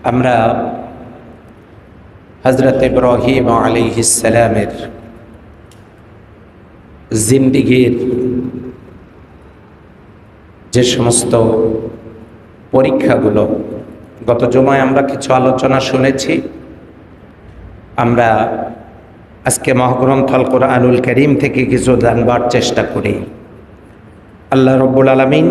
আমরা হযরত ইব্রাহিম আলাইহিস সালামের জিন্দেগীর যে সমস্ত পরীক্ষাগুলো গত জুমায় আমরা কিছু আলোচনা শুনেছি। আমরা আজকে মহাগ্রন্থ আল কোরআনুল কারীম থেকে কিছু জানবার চেষ্টা করি। আল্লাহ রাব্বুল আলামিন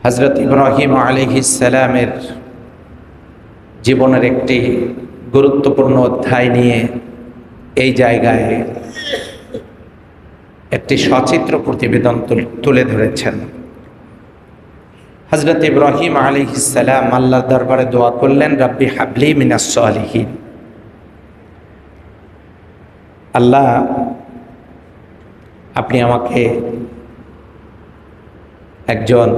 হযরত ইব্রাহিম আলাইহিস সালামের জীবনের একটি গুরুত্বপূর্ণ অধ্যায় নিয়ে এই জায়গায় একটি সচিত্র প্রতিবেদন তুলে ধরেছেন। হযরত ইব্রাহিম আলাইহিস সালাম আল্লাহর দরবারে দোয়া করলেন, রাব্বি হাবলি মিনাস সালিহিন। আল্লাহ, আপনি আমাকে একজন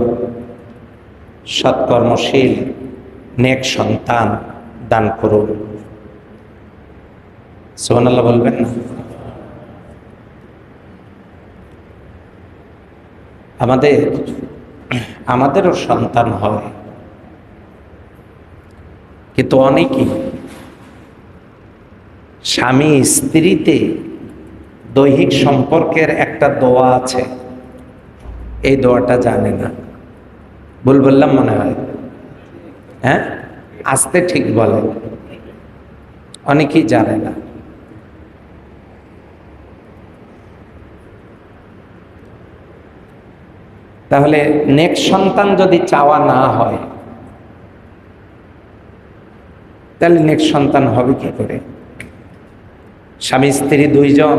সৎকর্মশীল নেক সন্তান দান করুন। সুবহানাল্লাহ বলবেন না? আমাদেরও সন্তান হয়, কিন্তু অনেকেই স্বামী স্ত্রীতে দৈহিক সম্পর্কের একটা দোয়া আছে, এই দোয়াটা জানে না। ভুল বললাম মনে হয়? হ্যাঁ, আস্তে ঠিক বলেন। অনেকেই জানে না। তাহলে নেক সন্তান যদি চাওয়া না হয়, তাহলে নেক সন্তান হবে কি করে? স্বামী স্ত্রী দুইজন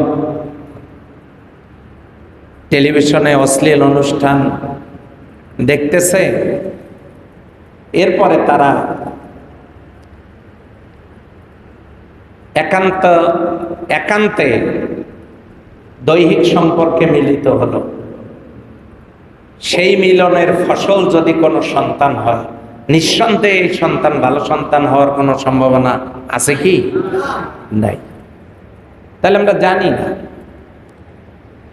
টেলিভিশনে অশ্লীল অনুষ্ঠান দেখতেছে, এরপরে তারা একান্তে দৈহিক সম্পর্কে মিলিত হলো। সেই মিলনের ফসল যদি কোনো সন্তান হয়, নিঃসন্দেহে এই সন্তান ভালো সন্তান হওয়ার কোনো সম্ভাবনা আছে কি? নাই। তাহলে আমরা জানি না।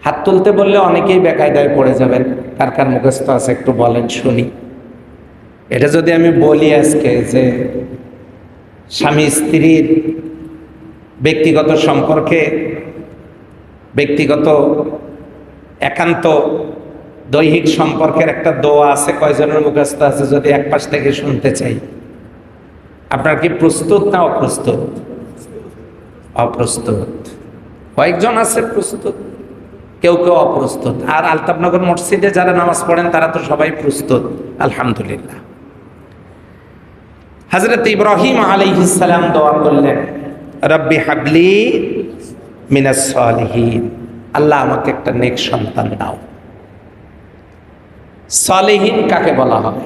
হাত তুলতে বললে অনেকেই বেকায়দায় পড়ে যাবেন। কার কার মুখস্থ আছে একটু বলেন শুনি। এটা যদি আমি বলি আজকে যে স্বামী স্ত্রীর ব্যক্তিগত সম্পর্কে, ব্যক্তিগত একান্ত দৈহিক সম্পর্কের একটা দোয়া আছে, কয়জনের মুখস্থ আছে যদি এক পাশ থেকে শুনতে চাই। আপনার কি প্রস্তুত না অপ্রস্তুত? অপ্রস্তুত। কয়েকজন আছে প্রস্তুত, কেউ কেউ অপ্রস্তুত। আর আলতাফনগর মসজিদে যারা নামাজ পড়েন তারা তো সবাই প্রস্তুত, আলহামদুলিল্লাহ। হযরত ইব্রাহিম আলাইহিস সালাম দোয়া করলেন, রাব্বি হাবলি মিনাস সালিহিন। আল্লাহ, আমাকে একটা নেক সন্তান দাও। সালেহীন কাকে বলা হয়?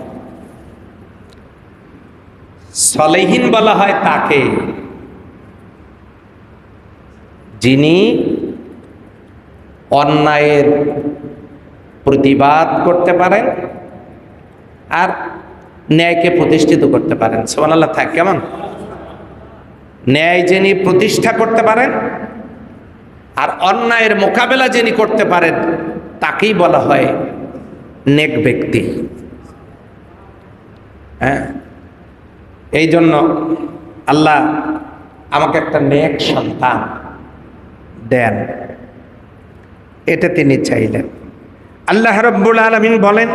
সালেহীন বলা হয় তাকে যিনি অন্যায়ের প্রতিবাদ করতে পারেন আর ন্যায়কে প্রতিষ্ঠিত করতে পারেন। সুবহানাল্লাহ। থাক কেমন? ন্যায় যিনি প্রতিষ্ঠা করতে পারেন আর অন্যায়ের মোকাবেলা যিনি করতে পারেন, তাকেই বলা হয় নেক ব্যক্তি। হ্যাঁ, এই জন্য আল্লাহ আমাকে একটা নেক সন্তান দেন, এটা তিনি চাইলেন। আল্লাহ রাব্বুল আলামিন বলেন,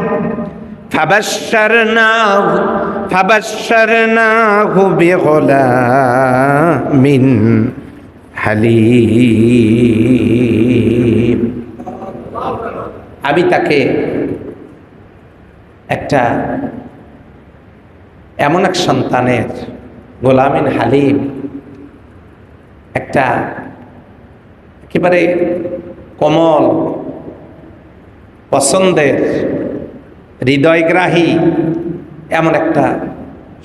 ফাবাশশারনাহু বিগুলামিন হালিম। আমি তাকে একটা এমন এক সন্তানের, গোলামিন হালিম, একটা একেবারে কোমল পছন্দের হৃদয়গ্রাহী এমন একটা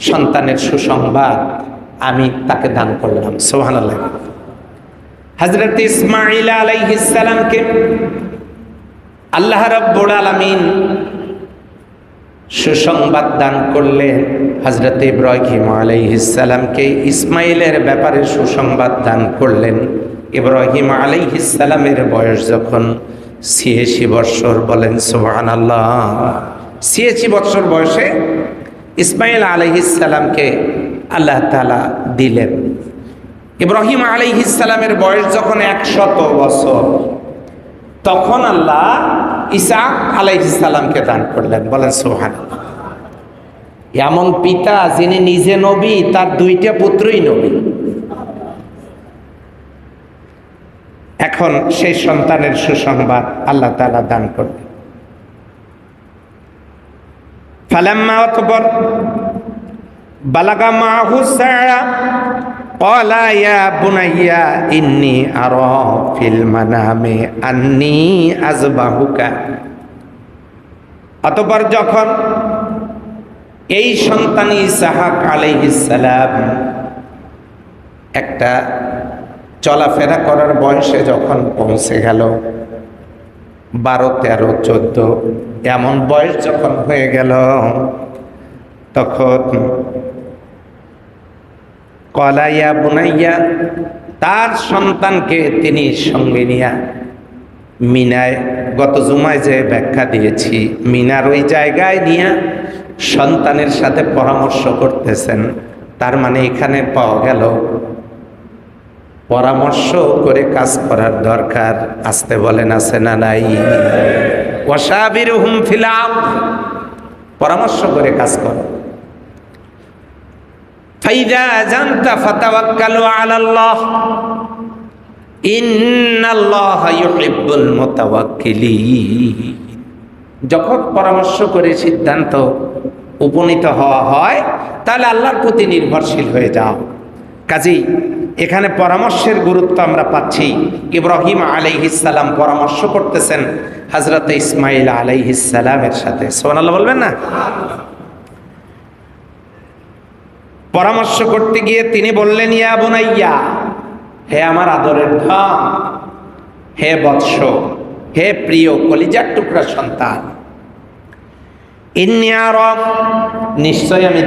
সন্তানের সুসংবাদ আমি তাকে দান করলাম। সুবহানাল্লাহ। হযরত ইসমাঈল আলাইহিস সালামকে আল্লাহ রাব্বুল আলামিন সুসংবাদ দান করলেন। হযরত ইব্রাহিম আলাইহিস সালামকে ইসমাইলের ব্যাপারে সুসংবাদ দান করলেন। ইব্রাহিম আলাইহিস সালামের বয়স যখন 86 বৎসর, বলেন সুবহানাল্লাহ। 86 বৎসর বয়সে ইসমাইল আলাইহিস সালামকে আল্লাহ তাআলা দিলেন। ইব্রাহিম আলাইহিস সালামের বয়স যখন 100 বছর, তখন আল্লাহ ইসহাক আলাইহিস সালামকে দান করলেন, বলেন সুবহানাল্লাহ। এমন পিতা যিনি নিজে নবী, তার 2টা পুত্রই নবী। এখন সেই সন্তানের সুসংবাদ আল্লাহ তাআলা দান করলেন। ফালাম্মা অতঃপর বালাগা মাহু সারা ক্বালা ইয়া বুনাইয়া ইন্নী আরা ফিল মানামি আন্নী আযবাহুকা। অতঃপর যখন এই সন্তান ইসহাক আলাইহিস সালাম একটা চলাফেরা করার বয়সে যখন পৌঁছে গেল, 12, 13, 14 এমন বয়স যখন হয়ে গেল, তখন ক্বালা ইয়া বুনাইয়া, তার সন্তানকে তিনি সঙ্গে নিয়ে মিনায়, গত জুমায় যে ব্যাখ্যা দিয়েছি, মিনার ওই জায়গায় নিয়ে সন্তানের সাথে পরামর্শ করতেছেন। তার মানে এখানে পাওয়া গেল পরামর্শ করে কাজ করার দরকার। আসতে বলেন, আছে না নাই? ওয়াশাবিরহুম ফিল আমর, পরামর্শ করে কাজ করো। ফাইদা জানতা ফাতাওয়াক্কালু আলাল্লাহ ইন্নাল্লাহা ইউহিব্বুল মুতাওয়াক্কিলিন। যখন পরামর্শ করে সিদ্ধান্ত উপনীত হওয়া হয়, তাহলে আল্লাহর প্রতি নির্ভরশীল হয়ে যাও। কাজেই এখানে পরামর্শের গুরুত্ব আমরা পাচ্ছি। ইব্রাহিম আলাইহিস সালাম পরামর্শ করতেছেন হযরত ইসমাইল আলাইহিস সালামের সাথে। সুবহানাল্লাহ বলবেন না? পরামর্শ করতে গিয়ে তিনি বললেন, ইয়া বুনাইয়া, হে আমার আদরের ধন, হে বৎস, হে প্রিয় কলিজার টুকরা সন্তান, ইন্নী আরা, নিশ্চয় আমি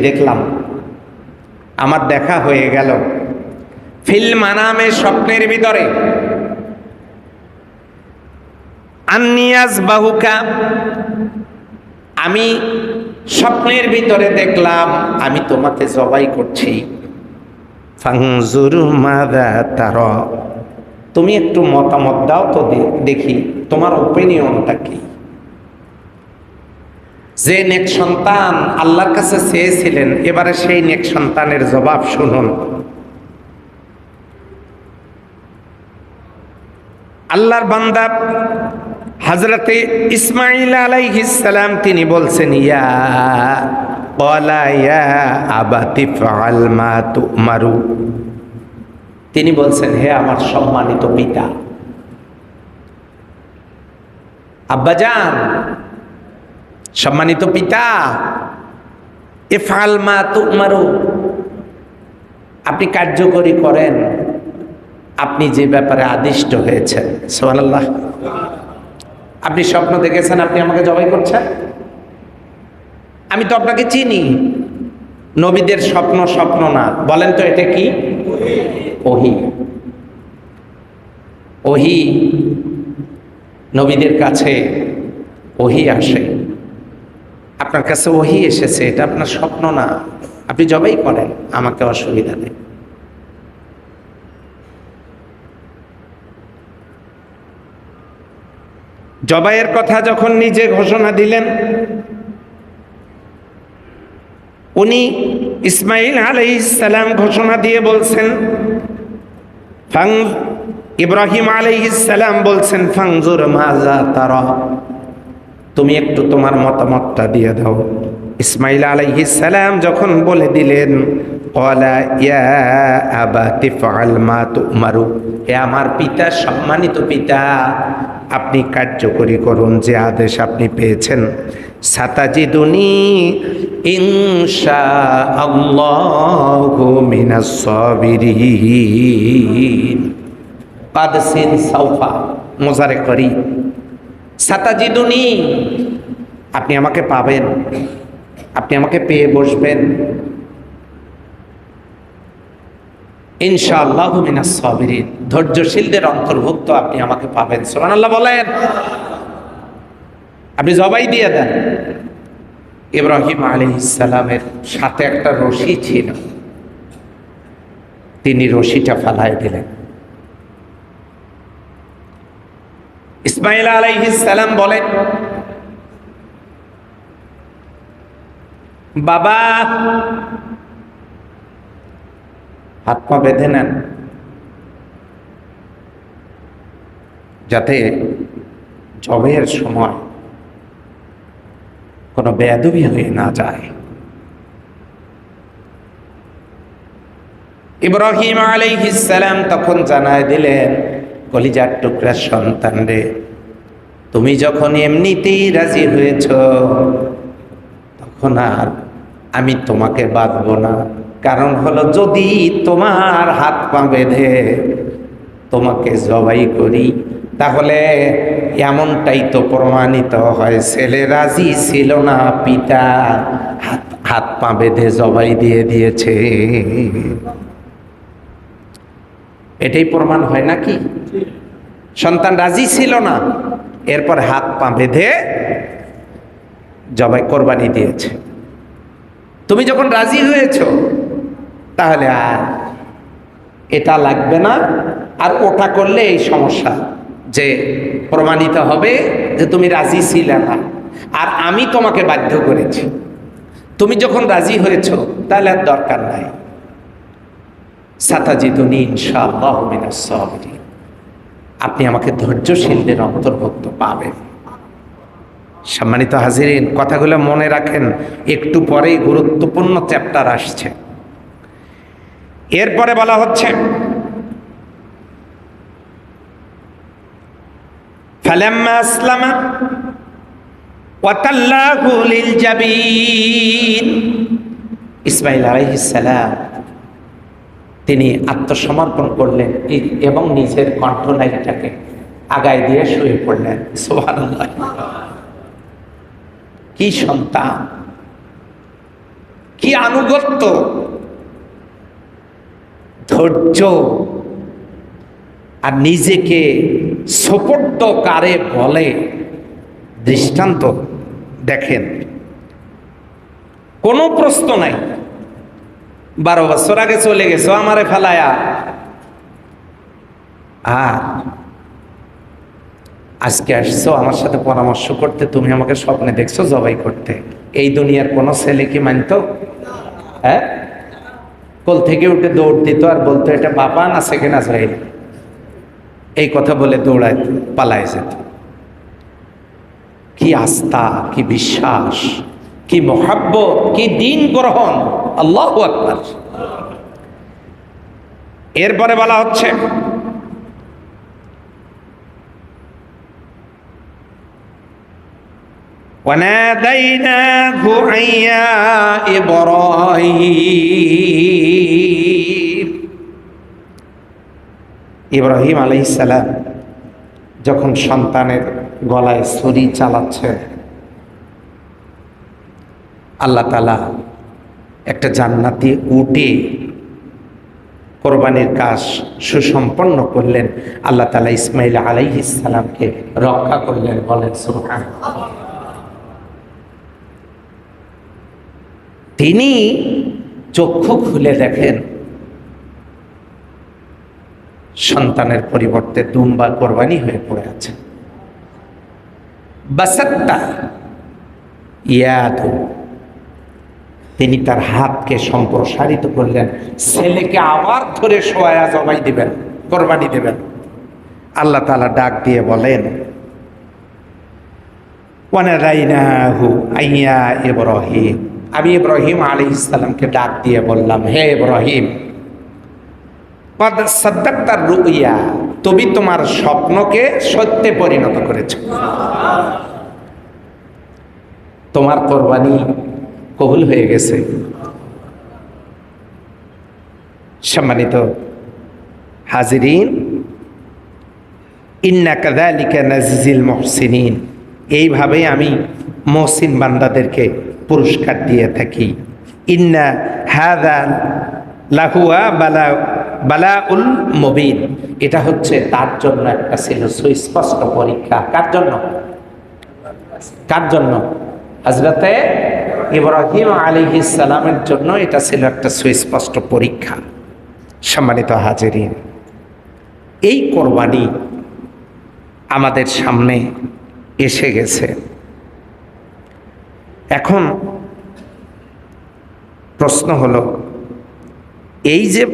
দেখলাম, আমার দেখা হয়ে গেল, ফিল মানামে, স্বপ্নের ভিতরে, আন্নী আযবাহুকা, আমি স্বপ্নের ভিতরে দেখলাম আমি তোমাকে জবাই করছি। ফানজুর মাযা তারা, তুমি একটু মতামত দাও তো দেখি তোমার ওপিনিয়নটা কি। যে নেক সন্তান আল্লাহর কাছে চেয়েছিলেন, এবারে সেই নেক সন্তানের জবাব শুনুন। আল্লাহর বান্দা হযরতে ইসমাঈল আলাইহিস সালাম তিনি বলছেন, ইয়া ক্বালা ইয়া আবাতি ফাআল মা তুমারু, তিনি বলছেন, হে আমার সম্মানিত পিতা, আব্বাজান, সম্মানিত পিতা, ইফআল মা তুমারু, আপনি কার্যকরী করেন আপনি যে ব্যাপারে আদিষ্ট হয়েছেন। সুবহানাল্লাহ। আপনি স্বপ্ন দেখেছেন আপনি আমাকে জবাই করছেন, আমি তো আপনাকে চিনি। নবীদের স্বপ্ন স্বপ্ন না, বলেন তো এটা কি? ওহী। ওহী, নবীদের কাছে ওহী আসে, আপনার কাছে ওহী এসেছে, এটা আপনার স্বপ্ন না, আপনি জবাই করেন, আমাকে অসুবিধা নেই। জবাইয়ের কথা যখন নিজে ঘোষণা দিলেন, উনি ইসমাঈল আলাইহিস সালাম ঘোষণা দিয়ে বলছেন, ইব্রাহিম আলাইহিস সালাম বলছেন, ফানজুর মাযা তারা, তুমি একটু তোমার মতামতটা দিয়ে দাও। ইসমাঈল আলাইহিস সালাম যখন বলে দিলেন, ক্বালা ইয়া আবাতি ফাআল মা তুমারু, হে আমার পিতা, সম্মানিত পিতা, আপনি কার্যকরী করুন যে আদেশ আপনি পেয়েছেন। সাতাজিদুনি ইনশাআল্লাহু মিনাস সাবিরিন। কাদ সিন সাউফা মুজারে করি, সাতাজিদুনি, আপনি আমাকে পাবেন, আপনি আমাকে পেয়ে বসবেন। ইনশাআল্লাহু মিনাস সাবিরিন, ধৈর্যশীলদের অন্তর্ভুক্ত আপনি আমাকে পাবেন। সুবহানাল্লাহ বলেন। আপনি জবাই দিয়ে দেন। ইব্রাহিম আলাইহিস সালামের সাথে একটা রশি ছিল, তিনি রশিটা ফালায় দিলেন। ইসমাঈল আলাইহিস সালাম বলেন, বাবা, হাত পা বেঁধে নেন যাতে জবের সময় কোনো বেয়াদবি হয়ে না যায়। ইব্রাহিম আলাইহিস সালাম তখন জানায় দিলেন, কলিজার টুকরা সন্তান রে, তুমি যখন এমনিতেই রাজি হয়েছ, তখন আর আমি তোমাকে বাঁধব না। কারণ হলো, যদি তোমার হাত পা বেঁধে তোমাকে জবাই করি, তাহলে এমনটাই তো প্রমাণিত হয় ছেলে রাজি ছিল না, পিতা হাত পা বেঁধে জবাই দিয়ে দিয়েছে। এটাই প্রমাণ হয় নাকি? সন্তান রাজি ছিল না, এরপর হাত পা বেঁধে জবাই কোরবানি দিয়েছে। তুমি যখন রাজি হয়েছ, তাহলে আর এটা লাগবে না, আর ওটা করলে এই সমস্যা, যে প্রমাণিত হবে যে তুমি রাজি ছিলে না আর আমি তোমাকে বাধ্য করেছি। তুমি যখন রাজি হয়েছ, তাহলে আর দরকার নাই। সাতাজিদুনি ইনশাআল্লাহু মিনাস সাবিরিন, আপনি আমাকে ধৈর্যশীলদের অন্তর্ভুক্ত পাবেন। সম্মানিত হাজিরিন, কথাগুলো মনে রাখেন, একটু পরেই গুরুত্বপূর্ণ চ্যাপ্টার আসছে। এরপরে বলা হচ্ছে, ফালাম্মা আসলামা ওয়া তাল্লাহু লিল জাবিন, ইসমাঈল আলাইহিস সালাম তিনি আত্মসমর্পণ করলেন এবং নিজের কণ্ঠনালীটাকে আগায় দিয়ে শুয়ে পড়লেন। সুবহানাল্লাহ, কি সন্তান, কি আনুগত্য, ধৈর্য, আর নিজেকে সোপর্দ কারে বলে দৃষ্টান্ত দেখেন। কোনো প্রশ্ন নাই, 12 বছর আগে চলে গেছো আমারে ফেলায়া, আর আজকে আসছো আমার সাথে পরামর্শ করতে, তুমি আমাকে স্বপ্নে দেখছো জবাই করতে। এই দুনিয়ার কোন ছেলে কি মানতো? হ্যাঁ, কোল থেকে উঠে দৌড় দিত আর বলতো, এটা বাবা না সেকেন্ড আজরাইল, এই কথা বলে দৌড়ায় পালায় যেত। কি আস্থা, কি বিশ্বাস, কি মহাব্বত, কি দিন গ্রহণ! আল্লাহু আকবার। এরপরে বলা হচ্ছে, وَنَادَيْنَاهُ أَن يَا إِبْرَاهِيمُ, ইব্রাহিম আলাইহিস সালাম যখন সন্তানের গলায় ছুরি চালাচ্ছেন, আল্লাহ তাআলা একটা জান্নাতি উটে কোরবানির কাজ সুসম্পন্ন করলেন। আল্লাহ তাআলা ইসমাঈল আলাইহিস সালামকে রক্ষা করলেন। বলেন সুবহানাল্লাহ। তিনি চক্ষু খুলে দেখেন সন্তানের পরিবর্তে দুম্বা কোরবানি হয়ে পড়ে আছে। বাসাত্তা ইয়াদু, তিনি তার হাতকে সম্প্রসারিত করলেন, ছেলেকে আবার ধরে শোয়া জবাই দিবেন, কোরবানি দেবেন। আল্লাহ তাআলা ডাক দিয়ে বলেন, ওয়ানাদাইনাহু আইয়া ইব্রাহিম, আমি ইব্রাহিম আলাইহিস সালামকে ডাক দিয়ে বললাম, হে ইব্রাহিম, কদ সাদ্দাকতার রুইয়া, তুমি তোমার স্বপ্নকে সত্যে পরিণত করেছো, তোমার কোরবানি কবুল হয়ে গেছে। সম্মানিত হাজিরিন, ইন্না কাযালিকা নাজিল মুহসিনিন, এইভাবেই আমি মুহসিন বান্দাদেরকে পুরস্কার দিয়ে থাকি। ইন্না হাযা লাহুয়া বালাউল মুবিন, এটা হচ্ছে তার জন্য একটা ছিল সুস্পষ্ট পরীক্ষা। কার জন্য? কার জন্য? হযরতে ইব্রাহিম আলাইহিস সালামের জন্য এটা ছিল একটা সুস্পষ্ট পরীক্ষা। সম্মানিত হাজিরিন, এই কোরবানি আমাদের সামনে এসে গেছে। এখন প্রশ্ন হলো, এই যে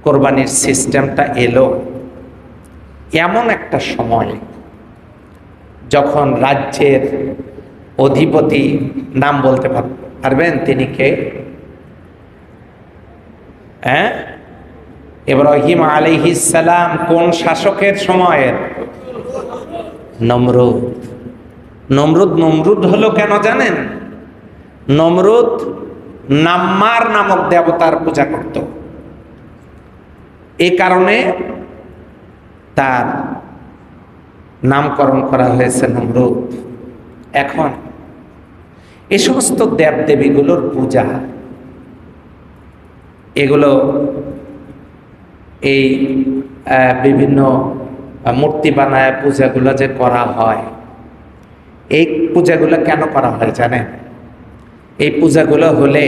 কোরবানির সিস্টেমটা এলো এমন একটা সময় যখন রাজ্যের অধিপতি, নাম বলতে পারবেন তিনি কে? হ্যাঁ, ইব্রাহিম আলাইহিস সালাম কোন শাসকের সময়ের? নমরুদ। নমরুদ হলো কেন জানেন? নমরুদ নাম্মার নামক দেবতার পূজা করত, এই কারণে তার নামকরণ করা হয়েছে নমরুদ। এখন এই সমস্ত দেবদেবীগুলোর পূজা, এগুলো এই বিভিন্ন মূর্তি বানায় পূজাগুলো যে করা হয়, এই পূজাগুলো কেন করা হয় জানেন? এই পূজাগুলো হলে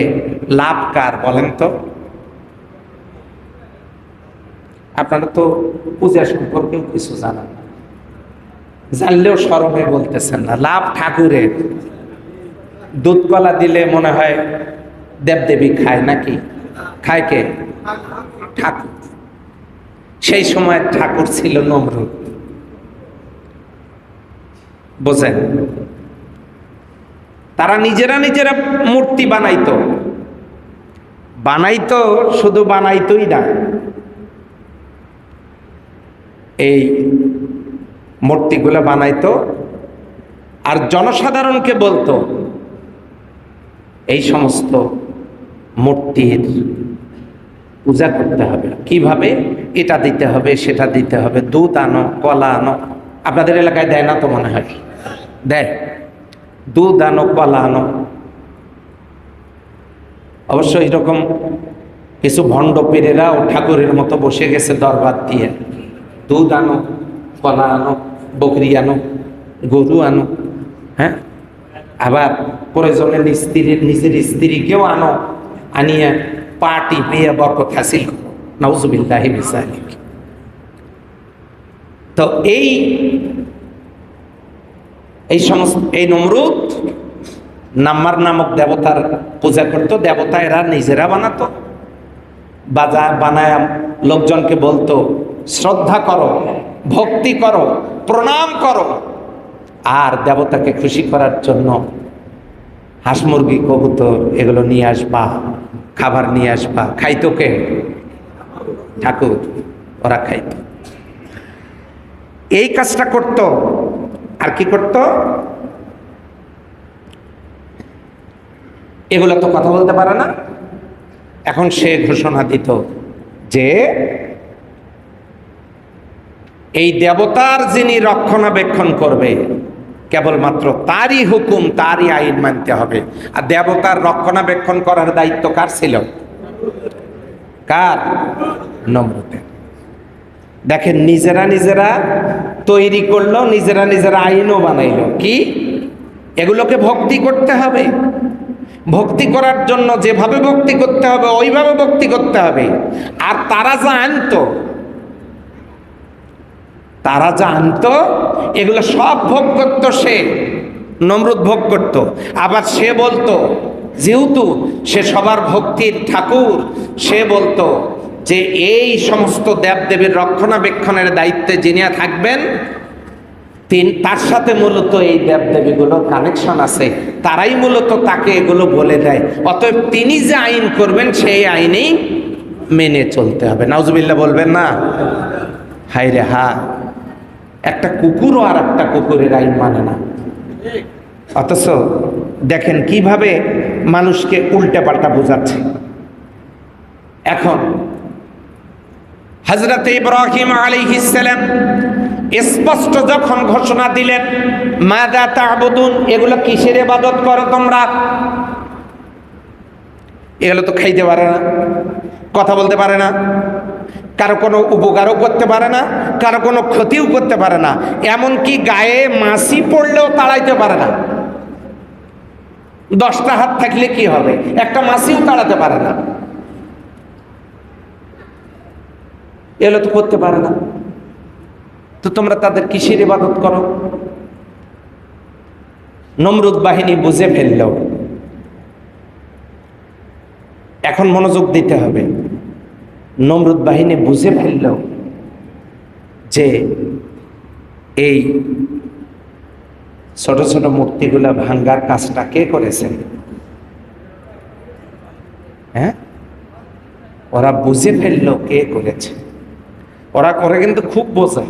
লাভ কার বলেন তো? আপনারা তো পূজা সম্পর্কেও কিছু জানেন না, জানলেও শরমে বলতেছেন না। লাভ ঠাকুরের। দুধ কলা দিলে মনে হয় দেবদেবী খায় নাকি? খায় কে? ঠাকুর। সেই সময় ঠাকুর ছিল নমরুদ, বোঝেন? তারা নিজেরা মূর্তি বানাইতো, শুধু বানাইতোই না, এই মূর্তিগুলো বানাইতো আর জনসাধারণকে বলতো এই সমস্ত মূর্তির পূজা করতে হবে। কিভাবে? এটা দিতে হবে, সেটা দিতে হবে, দুধ আনো, কলা আনো। আপনাদের এলাকায় দেয় না তো মনে হয়? দেয়। দুধ আনো, কলা আনো। অবশ্য এরকম কিছু ভণ্ড পীরেরাও ঠাকুরের মতো বসে গেছে দরবার দিয়ে, দুধ আনো, কলা আনো, বকরি আনো, গরু আনো, হ্যাঁ, আবার প্রয়োজনে নিজের স্ত্রীকেও আনো, আনিয়ে পাটি পেয়ে বরকত হাসিল করো। নাউজুবিল্লাহি মিন যালিক। তো এই সমস্ত এই নমরুদ নাম্মার নামক দেবতার পূজা করতো। দেবতা এরা নিজেরা বানাতো, বানায় লোকজনকে বলতো শ্রদ্ধা করো, ভক্তি করো, প্রণাম করো। আর দেবতাকে খুশি করার জন্য হাঁস, মুরগি, কবুতর এগুলো নিয়ে আসবা, খাবার নিয়ে আসবা। খাইতো কে? ঠাকুর। ওরা খাইতো। এই কাজটা করত। আর কি করত? এগুলো তো কথা বলতে পারে না। এখন সে ঘোষণা দিত যে এই দেবতার যিনি রক্ষণাবেক্ষণ করবে কেবলমাত্র তারই হুকুম, তারই আইন মানতে হবে। আর দেবতার রক্ষণাবেক্ষণ করার দায়িত্ব কার ছিল? কার? নমরুদের। দেখেন, নিজেরা তৈরি করলো, নিজেরা আইনও বানাইলো। কি? এগুলোকে ভক্তি করতে হবে। ভক্তি করার জন্য যেভাবে ভক্তি করতে হবে ওইভাবে ভক্তি করতে হবে। আর তারা যা আনতো এগুলো সব ভোগ করত সে। নমরুদ ভোগ করত। আবার সে বলতো, যেহেতু সে সবার ভক্তির ঠাকুর, সে বলতো যে এই সমস্ত দেবদেবীর রক্ষণাবেক্ষণের দায়িত্বে যিনি থাকবেন তার সাথে মূলত এই দেবদেবীগুলোর কানেকশন আছে, তারাই মূলত তাকে এগুলো বলে দেয়। অতএব তিনি যে আইন করবেন সেই আইনেই মেনে চলতে হবে। নাউজুবিল্লাহ বলবেন না? হায় রে হা, একটা কুকুরও আর একটা কুকুরের আইন মানে না। অথচ দেখেন কিভাবে মানুষকে উল্টে পাল্টা বোঝাচ্ছে। এখন হযরত ইব্রাহিম আলাইহিস সালাম স্পষ্ট যখন ঘোষণা দিলেন, মাযা তা'বুদুন, এগুলো কিসের ইবাদত করো তোমরা? এগুলো তো খাইতে পারে না, কথা বলতে পারে না, কারো কোনো উপকারও করতে পারে না, কারো কোনো ক্ষতিও করতে পারে না, এমনকি গায়ে মাছি পড়লেও তাড়াইতে পারে না। 10টা হাত থাকলে কি হবে, একটা মাছিও তাড়াতে পারে না। এগুলো তো করতে পারে না, তো তোমরা তাদের কিসের ইবাদত করো? নমরুদ বাহিনী বুঝে ফেলল, এখন মনোযোগ দিতে হবে। নমরুদ বাহিনী বুঝে ফেলল যে এই ছোট ছোট মূর্তিগুলা ভাঙ্গার কাজটা কে করেছে। হ্যাঁ, ওরা বুঝে ফেললো কে করেছে। ওরা করে কিন্তু খুব বোঝে,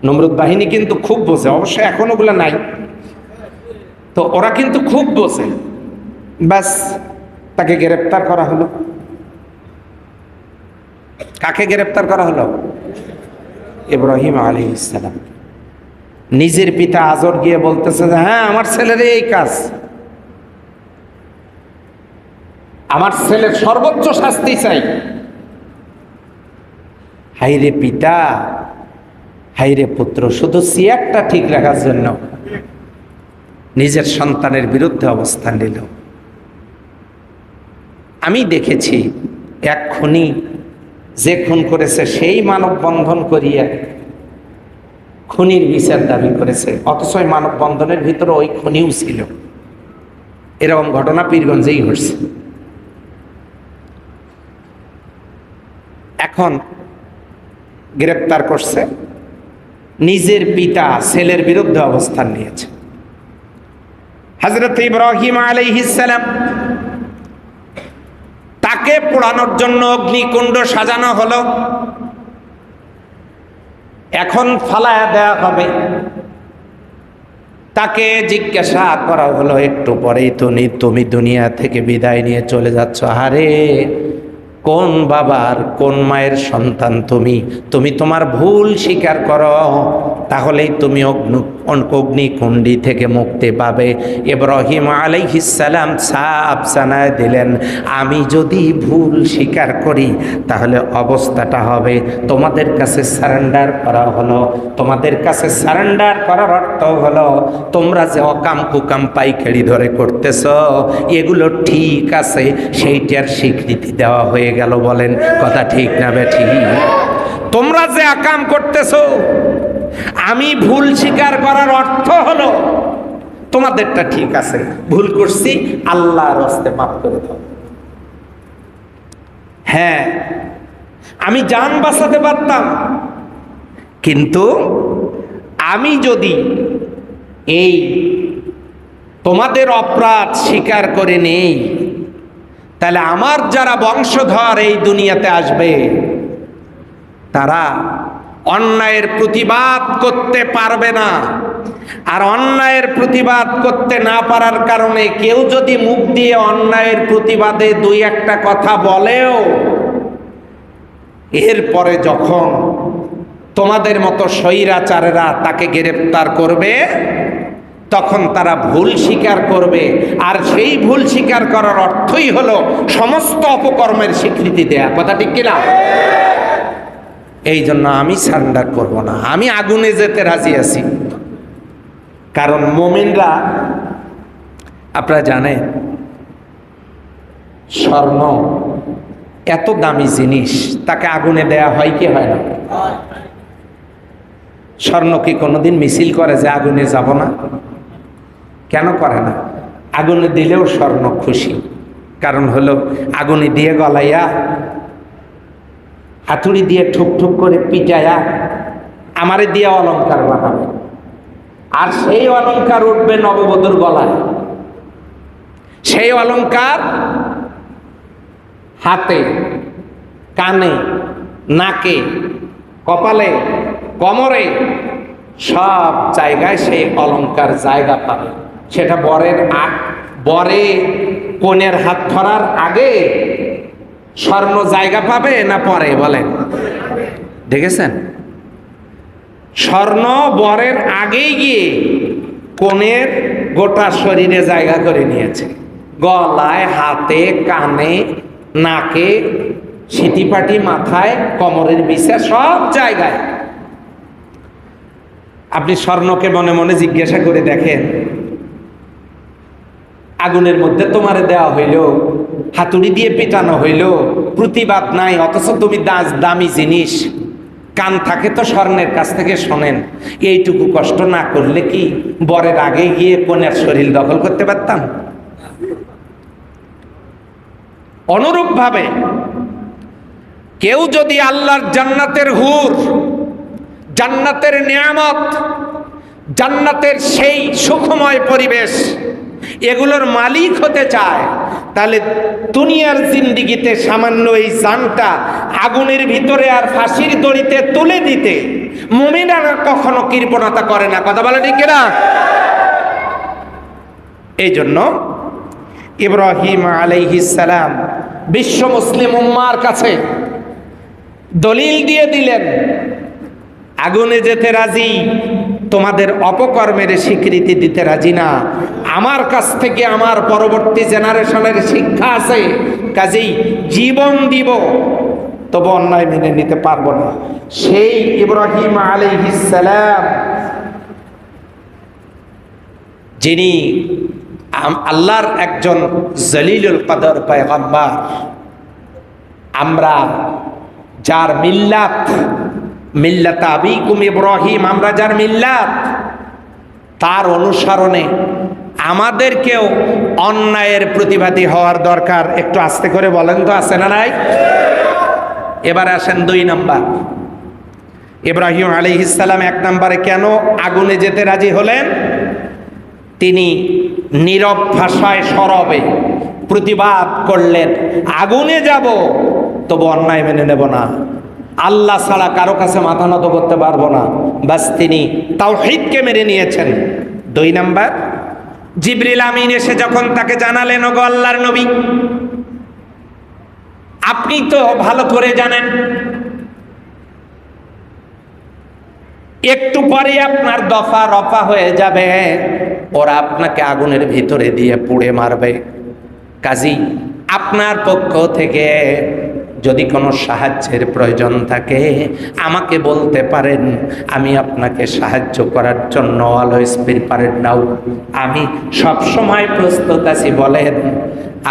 নমরুদ বাহিনী কিন্তু খুব বোঝে, অবশ্য এখন ওগুলা নাই, তো ওরা কিন্তু খুব বোঝে। ব্যাস, তাকে গ্রেপ্তার করা হলো। কাকে গ্রেপ্তার করা হলো? ইব্রাহিম আলাইহিস সালাম। নিজের পিতা আজর গিয়ে বলতেছে যে হ্যাঁ, আমার ছেলের এই কাজ, আমার ছেলের সর্বোচ্চ শাস্তি চাই। হাইরে পিতা, হাইরে পুত্র, শুধু সিয়ারটা ঠিক রাখার জন্য নিজের সন্তানের বিরুদ্ধে অবস্থান নিল। আমি দেখেছি এক খুনি যে খুন করেছে সেই মানববন্ধন করিয়া খুনির বিচার দাবি করেছে, অথচ ওই মানববন্ধনের ভিতরে ওই খুনিও ছিল। এরকম ঘটনা পীরগঞ্জেই ঘটছে। এখন গ্রেপ্তার করছে, নিজের পিতা ছেলের বিরুদ্ধে অবস্থান নিয়েছে। হযরত ইব্রাহিম আলাইহিস সালাম, তাকে পোড়ানোর জন্য অগ্নিকুণ্ড সাজানো হলো। এখন ফালায়া দেয়া হবে। তাকে জিজ্ঞাসা করা হলো, একটু পরেই তুমি দুনিয়া থেকে বিদায় নিয়ে চলে যাচ্ছ। আরে কোন বাবার কোন মায়ের সন্তান তুমি? তুমি তোমার ভুল স্বীকার করো, তাহলেই তুমি অগ্নিকুণ্ডি থেকে মুক্তি পাবে। ইব্রাহিম আলাইহিস সালাম সাফ জানায় দিলেন, আমি যদি ভুল স্বীকার করি তাহলে অবস্থাটা হবে তোমাদের কাছে সারেন্ডার করা হলো। তোমাদের কাছে সারেন্ডার করার অর্থ হলো তোমরা যে অকাম কুকাম পাইকারি ধরে করতেছ এগুলো ঠিক আছে, সেইটার স্বীকৃতি দেওয়া হয়ে গেল। বলেন কথা ঠিক না বেঠিক? তোমরা যে আকাম করতেছো, আমি ভুল স্বীকার করার অর্থ হলো তোমাদেরটা ঠিক আছে, ভুল করছি, আল্লাহর হস্তে মাফ করে দাও। হ্যাঁ, আমি জান বাঁচাতে পারতাম, কিন্তু আমি যদি এই তোমাদের অপরাধ স্বীকার করে নেই, তাহলে আমার যারা বংশধর এই দুনিয়াতে আসবে তারা অন্যায়ের প্রতিবাদ করতে পারবে না। আর অন্যায়ের প্রতিবাদ করতে না পারার কারণে কেউ যদি মুখ দিয়ে অন্যায়ের প্রতিবাদে দুই একটা কথা বলেও, এরপরে যখন তোমাদের মতো স্বৈরাচারেরা তাকে গ্রেফতার করবে তখন তারা ভুল স্বীকার করবে, আর সেই ভুল স্বীকার করার অর্থই হলো সমস্ত অপকর্মের স্বীকৃতি দেয়া। কথা ঠিক কিনা? এই জন্য আমি সারেন্ডার করব না, আমি আগুনে যেতে রাজি আছি। কারণ মুমিনরা, আপনারা জানেন স্বর্ণ এত দামি জিনিস, তাকে আগুনে দেয়া হয় কি হয় না? স্বর্ণ কি কোনোদিন মিছিল করে যে আগুনে যাব না? কেন করে না? আগুনে দিলেও স্বর্ণ খুশি। কারণ হলো আগুনে দিয়ে গলাইয়া, হাতুড়ি দিয়ে ঠুক ঠুক করে পিটাইয়া আমারে দিয়ে অলংকার বানাবে, আর সেই অলংকার উঠবে নববধূর গলায়। সেই অলংকার হাতে, কানে, নাকে, কপালে, কোমরে, সব জায়গায় সেই অলংকার জায়গা পাবে। সেটা বরে কনের হাত ধরার আগে স্বর্ণ জায়গা পাবে না পরে? বলেন, দেখেছেন? স্বর্ণ বরের আগেই গিয়ে কনের গোটা শরীরে জায়গা করে নিয়েছে, গলায়, হাতে, কানে, নাকে, সিটিপাটি, মাথায়, কোমরের বিছা, সব জায়গায়। আপনি স্বর্ণকে মনে মনে জিজ্ঞাসা করে দেখেন, আগুনের মধ্যে তোমারে দেওয়া হইল, হাতুড়ি দিয়ে পেটানো হইল, প্রতিবাদ নাই, অথচ তুমি দামি জিনিস, কান থাকে তো স্বর্ণের কাছ থেকে শোনেন, এইটুকু কষ্ট না করলে কি বরের আগে গিয়ে কনের শরীর দখল করতে পারতাম? অনুরূপ ভাবে কেউ যদি আল্লাহর জান্নাতের হুর, জান্নাতের নিয়ামত, জান্নাতের সেই সুখময় পরিবেশ, এগুলোর মালিক হতে চায়, তাহলে দুনিয়ার জিন্দিগিতে সামান্য এই জানটা আগুনের ভিতরে আর ফাঁসির দড়িতে তুলে দিতে মুমিনরা কখনো কৃপণতা করে না। কথা বলে ঠিক না? এই জন্য ইব্রাহিম আলাইহিস সালাম বিশ্ব মুসলিম উম্মার কাছে দলিল দিয়ে দিলেন, আগুনে যেতে রাজি, তোমাদের অপকর্মের স্বীকৃতি দিতে রাজি না। আমার কাছ থেকে আমার পরবর্তী জেনারেশনের শিক্ষা আছে, কাজেই জীবন দিব, তবু অন্যায় মেনে নিতে পারবো না। সেই ইব্রাহিম আলাইহিস সালাম, যিনি আল্লাহর একজন জলিলুল কদর পয়গম্বর, আমরা যার মিল্লাত আবিকুম ইব্রাহিম, আমরা যার মিল্লাত, তার অনুসরণে আমাদেরকেও অন্যায়ের প্রতিবাদী হওয়ার দরকার। একটু আস্তে করে বলেন তো, আছে না নাই? এবার আসেন 2 নাম্বার। ইব্রাহিম আলাইহিস সালাম 1 নম্বরে কেন আগুনে যেতে রাজি হলেন? তিনি নীরব ভাষায় সরবে প্রতিবাদ করলেন, আগুনে যাব তবু অন্যায় মেনে নেব না, আল্লাহ ছাড়া কারো কাছে মাথা নত করতে পারবো না। বাস তিনি তাওহীদকে মেনে নিয়েছেন। 2 নাম্বার, জিবরিল আমিন এসে যখন তাকে জানালেন, ওগো আল্লাহর নবী, আপনি তো ভালো করে জানেন একটু পরে আপনার দফা রফা হয়ে যাবে, ওরা আপনাকে আগুনের ভিতরে দিয়ে পুড়ে মারবে। কাজী আপনার পক্ষ থেকে যদি কোনো সাহায্যের প্রয়োজন থাকে আমাকে বলতে পারেন, আমি আপনাকে সাহায্য করার জন্য অলওয়েজ প্রিপারেড নাও, আমি সব সময় প্রস্তুত আছি, বলেন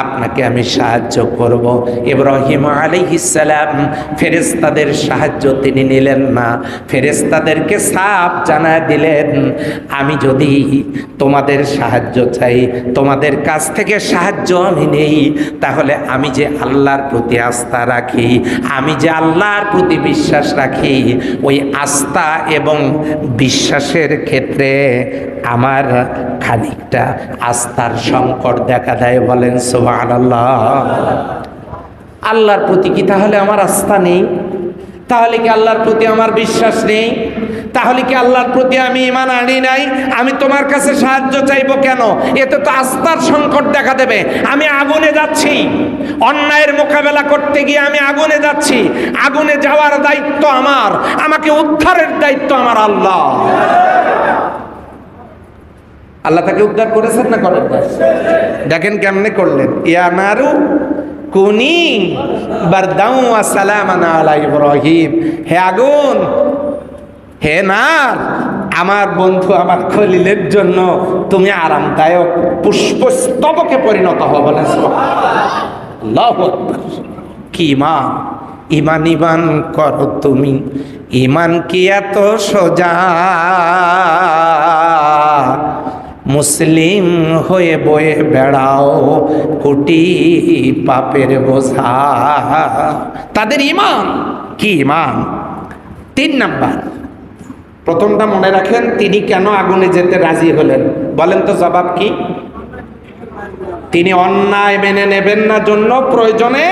আপনাকে আমি সাহায্য করব। ইব্রাহিম আলাইহিস সালাম ফেরেশতাদের সাহায্য তিনি নিলেন না, ফেরেশতাদেরকে সাফ জানায় দিলেন, আমি যদি তোমাদের সাহায্য চাই, তোমাদের কাছ থেকে সাহায্য আমি নেই, তাহলে আমি যে আল্লাহর প্রতি আস্থা রাখি, আমি যে আল্লাহর প্রতি বিশ্বাস রাখি, ওই আস্থা এবং বিশ্বাসের ক্ষেত্রে আমার খানিকটা আস্থার সংকট দেখা দেয়। বলেন সুবহানাল্লাহ। আল্লাহর প্রতি কি তাহলে আমার আস্থা নেই? তাহলে কি আল্লাহর প্রতি আমার বিশ্বাস নেই? তাহলে কি আল্লাহর প্রতি আমি ঈমান আনি নাই? আমি তোমার কাছে সাহায্য চাইবো কেন? এতে তো আস্থার সংকট দেখা দেবে। আমি আগুনে যাচ্ছি, অন্যায়ের মোকাবেলা করতে গিয়ে আমি আগুনে যাচ্ছি, আগুনে যাওয়ার দায়িত্ব আমার, আমাকে উদ্ধারের দায়িত্ব আমার আল্লাহ। আল্লাহ তাকে উদ্ধার করেছেন না করেন? দেখেন কেমনে করলেন, ইয়া নারু কুনি বারদাউ ওয়া সালামান আলা ইব্রাহিম, হে আগুন, হে নার, আমার বন্ধু আমার খলিলের জন্য তুমি আরামদায়ক পুষ্পস্তবকে পরিণত হও। বলেন আল্লাহু আকবার। কি ঈমান, ঈমান ঈমান করো তুমি, ঈমান কি এত সোজা, মুসলিম হয়ে বয়ে বেড়াও কোটি পাপের বোঝা। তাদের ঈমান কি ঈমান। 3 নাম্বার, প্রথমটা মনে রাখেন, তিনি কেন আগুনে যেতে রাজি হলেন? বলেন তো জবাব কি? তিনি অন্যায় মেনে নেবেন না জন্য প্রয়োজনে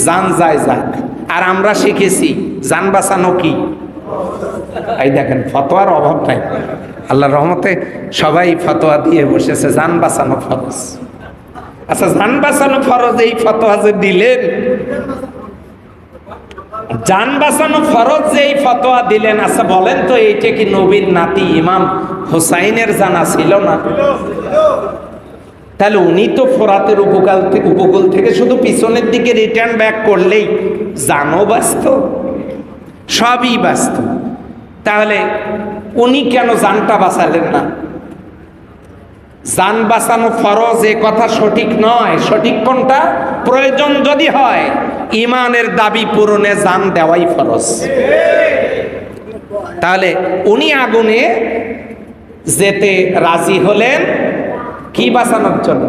জান যায় যাক। আর আমরা শিখেছি জান বাঁচানো কি? এই দেখেন, ফতোয়ার অভাব নাই, আল্লাহর রহমতে সবাই ফতোয়া দিয়ে বসেছে, জান বাঁচানো ফরজ। আচ্ছা, জান বাঁচানো ফরজ, এই ফতোয়া যে দিলেন, জান বাঁচানো ফরজ যে এই ফতোয়া দিলেন, আচ্ছা বলেন তো এইটা কি নবীর নাতি ইমাম হুসাইনের জানা ছিল না? তাহলে উনি তো ফোরাতের উপকূল থেকে শুধু পিছনের দিকে রিটার্ন ব্যাক করলেই জানও বাঁচত, সবই বাঁচত। তাহলে উনি কেন জানটা বাঁচালেন না? জান বাঁচানো ফরজ এ কথা সঠিক নয়। সঠিক কোনটা? প্রয়োজন যদি হয় ইমানের দাবি পূরণে জান দেওয়াই ফরজ। তাহলে উনি আগুনে যেতে রাজি হলেন কি বাঁচানোর জন্য?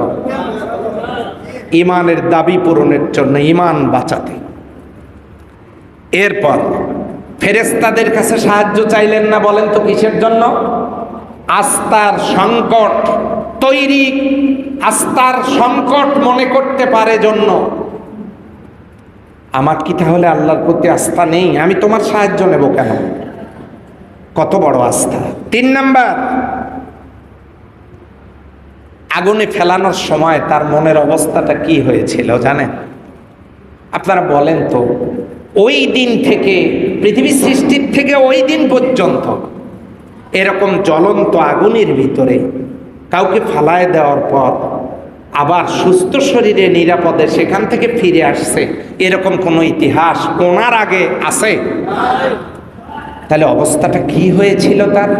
ইমানের দাবি পূরণের জন্য, ইমান বাঁচাতে। এরপর ফেরেশতাদের কাছে সাহায্য চাইলেন না, বলেন তো কিসের জন্য? আস্থার সংকট তৈরি, আস্থার সংকট মনে করতে পারে জন্য। আমার কি তাহলে আল্লাহর প্রতি আস্থা নেই? আমি তোমার সাহায্য নেব কেন? কত বড় আস্থা। 3 নাম্বার, আগুনে ফেলানোর সময় তার মনের অবস্থাটা কি হয়েছিল জানেন? আপনারা বলেন তো, ওই দিন থেকে, পৃথিবী সৃষ্টির থেকে ওই দিন পর্যন্ত এরকম জ্বলন্ত আগুনের ভিতরে কাউকে ফালায় দেওয়ার পর আবার সুস্থ শরীরে নিরাপদে সেখান থেকে ফিরে আসছে, এরকম কোনো ইতিহাস ওনার আগে আছে? তাহলে অবস্থাটা কি হয়েছিল তার?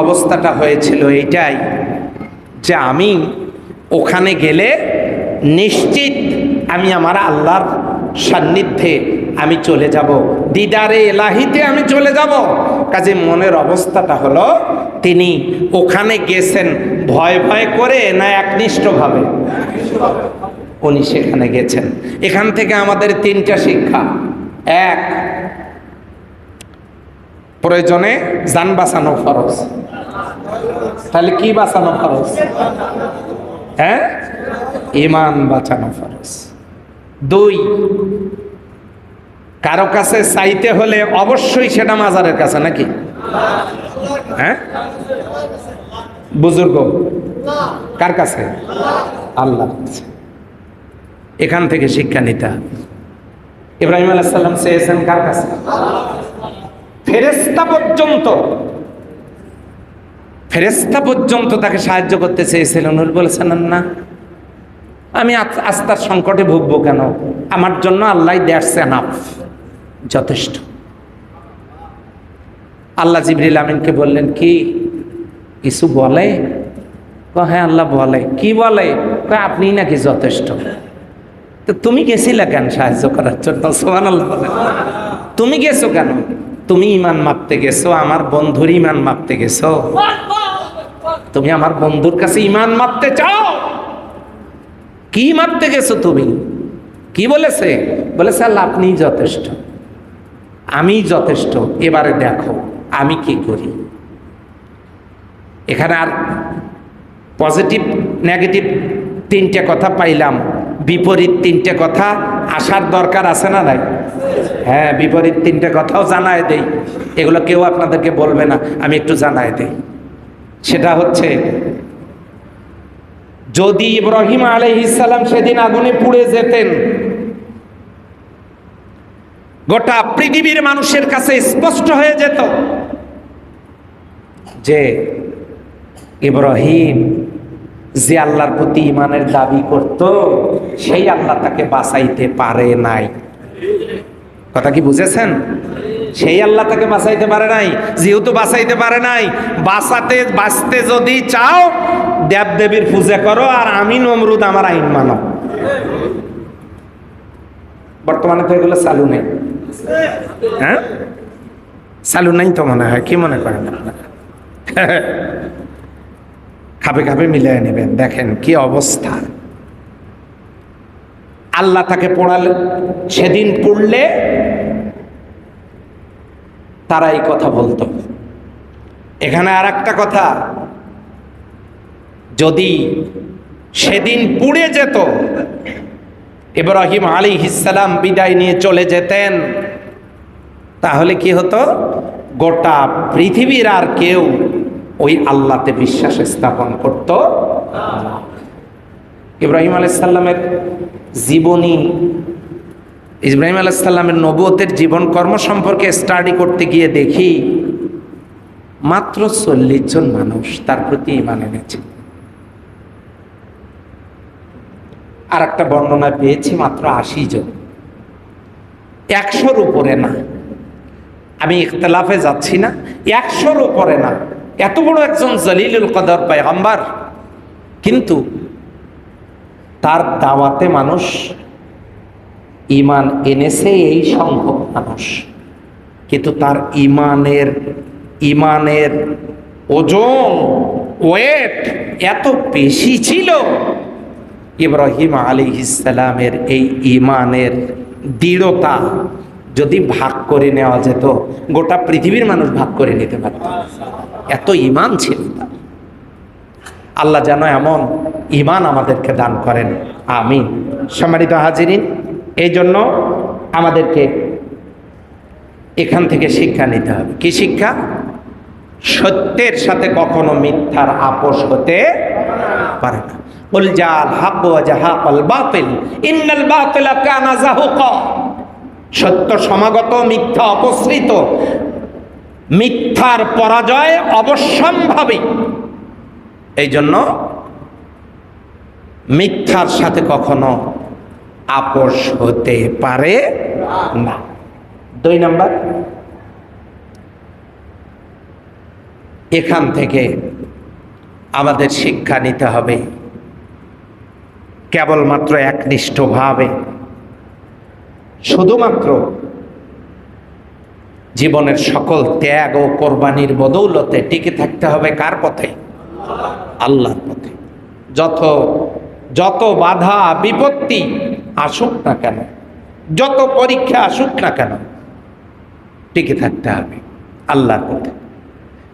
অবস্থাটা হয়েছিল এইটাই যে আমি ওখানে গেলে নিশ্চিত আমি আমার আল্লাহর সান্নিধ্যে আমি চলে যাব, দিদারে এলাহিতে আমি চলে যাব। কাজে মনের অবস্থাটা হলো তিনি ওখানে গেছেন ভয় ভয় করে না একনিষ্ঠভাবে? উনি সেখানে গেছেন। এখান থেকে আমাদের 3টা শিক্ষা। 1, প্রয়োজনে জান বাঁচানো ফরজ। তাহলে কি বাঁচানো ফরজ? হ্যাঁ, ইমান বাঁচানো ফরজ। 2, কারো কাছে চাইতে হলে অবশ্যই সেটা মাজারের কাছে নাকি? হ্যাঁ, বুজুর্গ কার কাছে? আল্লাহর কাছে। এখান থেকে শিক্ষা নিতে হবে। ইব্রাহিম আলাইহিস সালাম চেয়েছেন কার কাছে? ফেরেশতা পর্যন্ত তাকে সাহায্য করতে চেয়েছিলেন। উনি বলেছেন না, আমি আস্থার সংকটে ভুগবো কেন? আমার জন্য আল্লাহ দ্যাটস এনাফ, যথেষ্ট। আল্লাহ জিবরিল আমিনকে বললেন, কি কিছু বলে? হ্যাঁ আল্লাহ বলে। কি বলে? আপনি নাকি যথেষ্ট। তো তুমি গেছিলে কেন সাহায্য করার জন্য? সুবহানাল্লাহ বলেন। তুমি গেছো কেন? তুমি ইমান মাপতে গেছো, আমার বন্ধুর ইমান মাপতে গেছো। তুমি আমার বন্ধুর কাছে ইমান মাপতে চাও? কি মাপতে গেছো তুমি? কি বলেছে? বলেছে আল্লাহ আপনিই যথেষ্ট, আমি যথেষ্ট, এবারে দেখো আমি কি করি। এখানে আর পজিটিভ নেগেটিভ 3টে কথা পাইলাম, বিপরীত 3টে কথা আসার দরকার আছে না নাই? হ্যাঁ, বিপরীত 3টে কথাও জানায় দেই। এগুলো কেউ আপনাদেরকে বলবে না, আমি একটু জানায় দেই। সেটা হচ্ছে, যদি ইব্রাহিম আলাইহিস সালাম সেদিন আগুনে পুড়ে যেতেন, গোটা পৃথিবীর মানুষের কাছে স্পষ্ট হয়ে যেত যে ইব্রাহিম যে আল্লাহর প্রতি ইমানের দাবি করত, সেই আল্লাহ তাকে বাঁচাইতে পারে নাই। কথা কি বুঝেছেন? সেই আল্লাহ তাকে বাঁচাইতে পারে নাই। যেহেতু বাঁচাইতে পারে নাই, বাঁচতে যদি চাও দেব দেবীর পূজা করো, আর আমি নমরুদ আমার আইন মানো। বর্তমানে তো এগুলো চালু নেই। হ্যাঁ, চালু নাই তো মনে হয়। কি মনে করেন আপনারা? খাবে খাবে মিলিয়ে নেবেন। দেখেন কি অবস্থা। আল্লাহ তাকে পড়ালে, সেদিন পড়লে তারা এই কথা বলতো। এখানে আর একটা কথা, যদি সেদিন পুড়ে যেত, ইব্রাহিম আলাইহিস সালাম বিদায় নিয়ে চলে যেতেন, তাহলে কি হতো? গোটা পৃথিবীর আর কেউ ওই আল্লাহতে বিশ্বাস স্থাপন করত না। ইব্রাহিম আলাইহিস সালামের জীবনী, ইব্রাহিম আলাইহিস সালামের নবুয়তের জীবন কর্ম সম্পর্কে স্টাডি করতে গিয়ে দেখি মাত্র 40 জন মানুষ তার প্রতি ঈমান এনেছে। আর একটা বর্ণনায় পেয়েছি মাত্র 80 জন, 100-র উপরে না। আমি ইখতিলাফে যাচ্ছি না, 100-র উপরে না। এত বড় একজন জলিলুল কদর পয়গম্বর, কিন্তু তার দাওয়াতে মানুষ ঈমান এনেছে এই সংখ্যক মানুষ, কিন্তু তার ঈমানের ওজন, ওয়েট এত বেশি ছিল। ইব্রাহিম আলাইহিস সালামের এই ঈমানের দৃঢ়তা যদি ভাগ করে নেওয়া যেত, গোটা পৃথিবীর মানুষ ভাগ করে নিতে পারত, এত ঈমান ছিল তার। আল্লাহ যেন এমন ঈমান আমাদেরকে দান করেন, আমিন। সম্মানিত হাজিরিন, এই জন্য আমাদেরকে এখান থেকে শিক্ষা নিতে হবে। কি শিক্ষা? সত্যের সাথে কখনো মিথ্যার আপোষ হতে পারে না। কুল জাল হক ওয়া জাহাকাল বাতিল ইন্নাল বাতিলা কানা যাহুকা। সত্য সমাগত, মিথ্যা অপসৃত, মিথ্যার পরাজয় অবশ্যম্ভাবী। এই জন্য মিথ্যার সাথে কখনো আপোষ হতে পারে না। 2 নাম্বার, এখান থেকে আমাদের শিক্ষা নিতে হবে কেবলমাত্র একনিষ্ঠভাবে, শুধুমাত্র জীবনের সকল ত্যাগ ও কোরবানির বদৌলতে টিকে থাকতে হবে কার পথে? আল্লাহর পথে। যত বাধা বিপত্তি আসুক না কেন, যত পরীক্ষা আসুক না কেন, টিকে থাকতে হবে আল্লাহর পথে।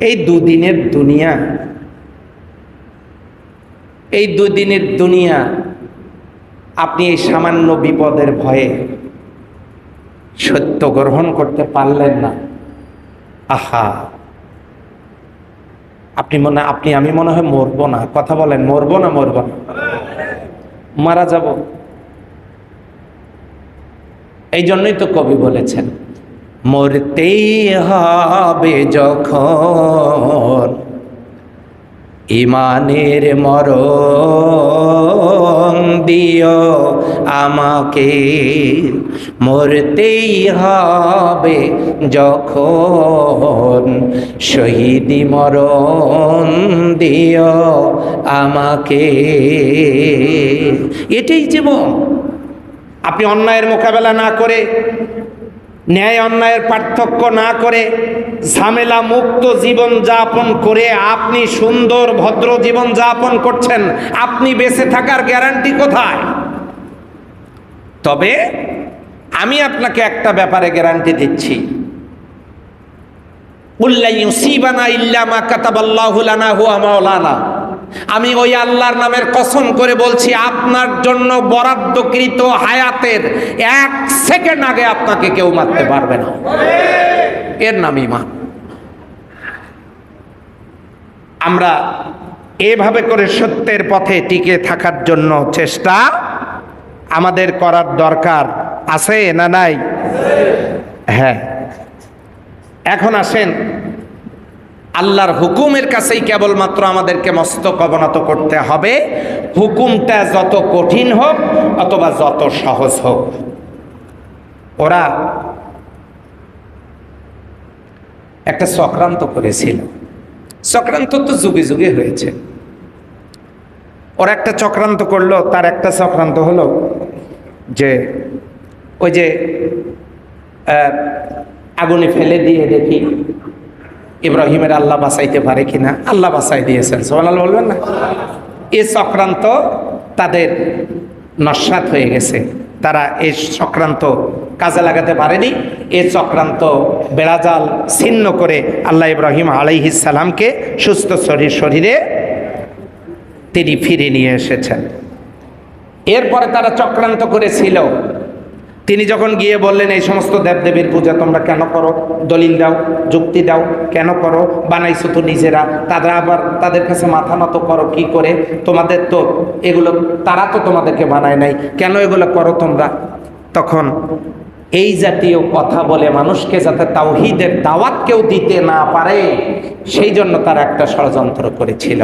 এই দুদিনের দুনিয়া আপনি এই সামান্য বিপদের ভয়ে সত্য গ্রহণ করতে পারলেন না, আহা, আমি মনে হয় মরবো না। কথা বলেন, মরবো না? মারা যাব। এই জন্যই তো কবি বলেছেন, মরতেই হবে যখন ঈমানের মরণ দিও আমাকে, মরতেই হবে যখন শহীদি মরণ দিও আমাকে। এটাই জীবন। আপনি অন্যায়ের মোকাবেলা না করে, ন্যায় অন্যায়ের পার্থক্য না করে, ঝামেলা মুক্ত জীবন যাপন করে আপনি সুন্দর ভদ্র জীবন যাপন করছেন, আপনি বেঁচে থাকার গ্যারান্টি কোথায়? তবে আমি আপনাকে একটা ব্যাপারে গ্যারান্টি দিচ্ছি, কুল্লা ইউসিবানা ইল্লা মা কাতাবাল্লাহু লানা হুয়া মাওলানা। আমি ওই আল্লাহর নামের কসম করে বলছি, আপনার জন্য বরাদ্দকৃত হায়াতের 1 সেকেন্ড আগে আপনাকে কেউ মারতে পারবে না। এর নাম ঈমান। আমরা এভাবে করে সত্যের পথে টিকে থাকার জন্য চেষ্টা আমাদের করার দরকার আছে না নাই? হ্যাঁ। এখন আসেন, আল্লাহর হুকুমের কাছেই কেবলমাত্র আমাদেরকে মস্তক অবনত করতে হবে, হুকুমটা যত কঠিন হোক অথবা যত সহজ হোক। ওরা একটা চক্রান্ত করেছিল, চক্রান্ত তো যুগে যুগে হয়েছে। ওরা একটা চক্রান্ত করলো, তার একটা চক্রান্ত হলো যে ওই যে আগুনে ফেলে দিয়ে দেখি ইব্রাহিমের আল্লাহ বাঁচাইতে পারে কিনা। আল্লাহ বাঁচাই দিয়েছেন, সুবহানাল্লাহ বলবেন না? এই চক্রান্ত তাদের নস্যাৎ হয়ে গেছে, তারা এই চক্রান্ত কাজে লাগাতে পারেনি। এই চক্রান্ত বেড়াজাল ছিন্ন করে আল্লাহ ইব্রাহিম আলাইহিস সালামকে সুস্থ শরীরে তিনি ফিরে নিয়ে এসেছেন। এরপরে তারা চক্রান্ত করেছিল, তিনি যখন গিয়ে বললেন এই সমস্ত দেবদেবীর পূজা তোমরা কেন করো, দলিল দাও, যুক্তি দাও, কেন করো, বানাইছো তো নিজেরা, তারা আবার তাদের কাছে মাথা নত করো কি করে, তোমাদের তো এগুলো, তারা তো তোমাদেরকে বানায় নাই, কেন এগুলো করো তোমরা? তখন এই জাতীয় কথা বলে মানুষকে যাতে তাওহীদের দাওয়াত কেউ দিতে না পারে, সেই জন্য তারা একটা ষড়যন্ত্র করেছিল।